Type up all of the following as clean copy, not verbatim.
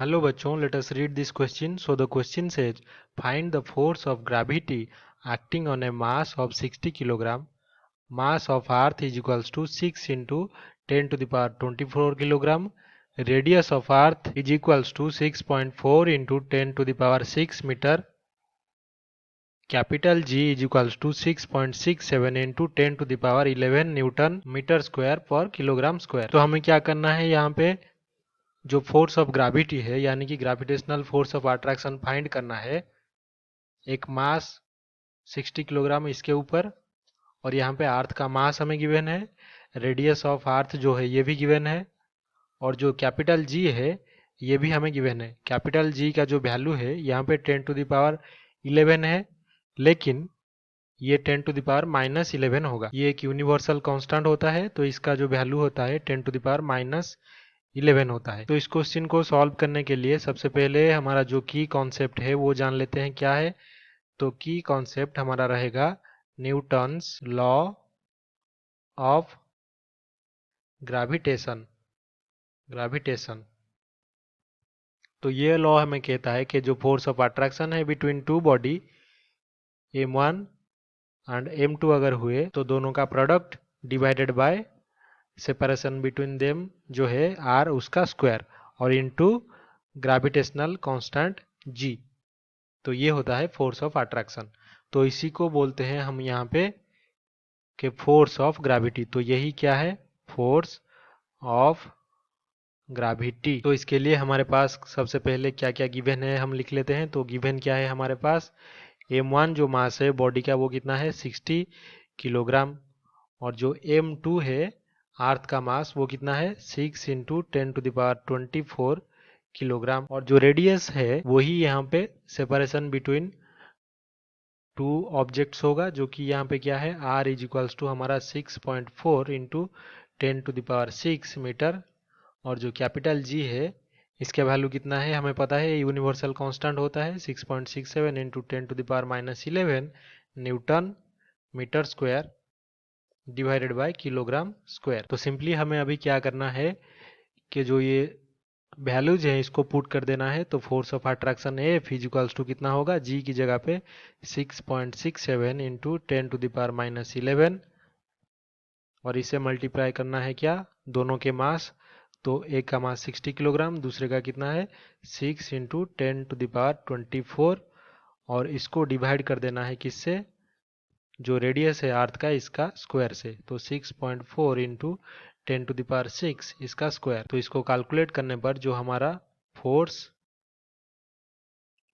Hello bachon, let us read this question. So the question says, find the force of gravity acting on a mass of 60 kilogram. Mass of earth is equals to 6 into 10 to the power 24 kilogram. Radius of earth is equals to 6.4 into 10 to the power 6 meter. Capital G is equals to 6.67 into 10 to the power 11 newton metre square पर kilogram square. तो हमें क्या करना है, यहाँ पे जो force of gravity है यानी कि gravitational force of attraction find करना है। एक मास 60 किलोग्राम इसके ऊपर, और यहाँ पे अर्थ का मास हमें गिवन है, रेडियस ऑफ अर्थ जो है ये भी गिवन है, और जो कैपिटल जी है ये भी हमें गिवन है। कैपिटल जी का जो वैल्यू है यहाँ पे 10 टू द पावर 11 है, लेकिन ये 10 टू द पावर -11 होगा। ये एक यूनिवर्सल कांस्टेंट होता है, तो इसका जो वैल्यू होता है 10 टू द पावर -11 होता है। तो इस क्वेश्चन को सॉल्व करने के लिए सबसे पहले हमारा जो की कॉन्सेप्ट है वो जान लेते हैं क्या है। तो की कॉन्सेप्ट हमारा रहेगा न्यूटन्स लॉ ऑफ ग्रेविटेशन। तो ये लॉ हमें कहता है कि जो फोर्स ऑफ अट्रैक्शन है between two body m1 and m2 अगर हुए तो दोनों का product divided by separation between them जो है r उसका स्क्वायर और इनटू ग्रेविटेशनल कांस्टेंट g। तो ये होता है फोर्स ऑफ अट्रैक्शन। तो इसी को बोलते हैं हम यहाँ पे कि फोर्स ऑफ ग्रेविटी। तो यही क्या है, फोर्स ऑफ ग्रेविटी। तो इसके लिए हमारे पास सबसे पहले क्या क्या गिवन है हम लिख लेते हैं। तो गिवन क्या है हमारे पास, m1 जो मास है बॉडी का वो कितना है 60 किलोग्राम, और जो m2 है अर्थ का मास वो कितना है 6 into 10 to the power 24 kilogram, और जो रेडियस है वही यहाँ पे सेपरेशन बिटवीन टू ऑब्जेक्ट्स होगा, जो कि यहाँ पे क्या है r इज इक्वल्स टू हमारा 6.4 into 10 to the power 6 metre, और जो कैपिटल G है इसका वैल्यू कितना है हमें पता है, यूनिवर्सल कांस्टेंट होता है 6.67 into 10 to the power -11 newton metre square divided by kilogram square. तो सिंपली हमें अभी क्या करना है कि जो ये वैल्यूज है इसको पुट कर देना है। तो force of attraction F equals to कितना होगा, G की जगह पे 6.67 इंटू 10 टू द पावर -11, और इसे मल्टीप्लाई करना है क्या, दोनों के मास। तो एक का मास 60 किलोग्राम, दूसरे का कितना है 6 इंटू 10 टू द पावर 24, और इसको डिवाइड कर देना है किससे, जो रेडियस है अर्थ का इसका स्क्वायर से। तो 6.4 इंटू 10 टू द पावर 6 इसका स्क्वायर। तो इसको कैलकुलेट करने पर जो हमारा फोर्स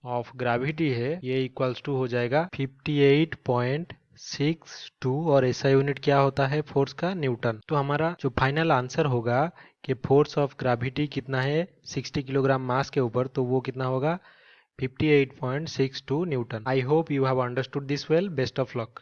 ऑफ ग्रेविटी है ये इक्वल्स टू हो जाएगा 58.62, और ऐसा यूनिट क्या होता है फोर्स का, न्यूटन। तो हमारा जो फाइनल आंसर होगा कि फोर्स ऑफ ग्रेविटी कितना है 60 किलोग्राम मास के ऊपर, तो वो कितना होगा 58.62 Newton. I hope you have understood this well. Best of luck.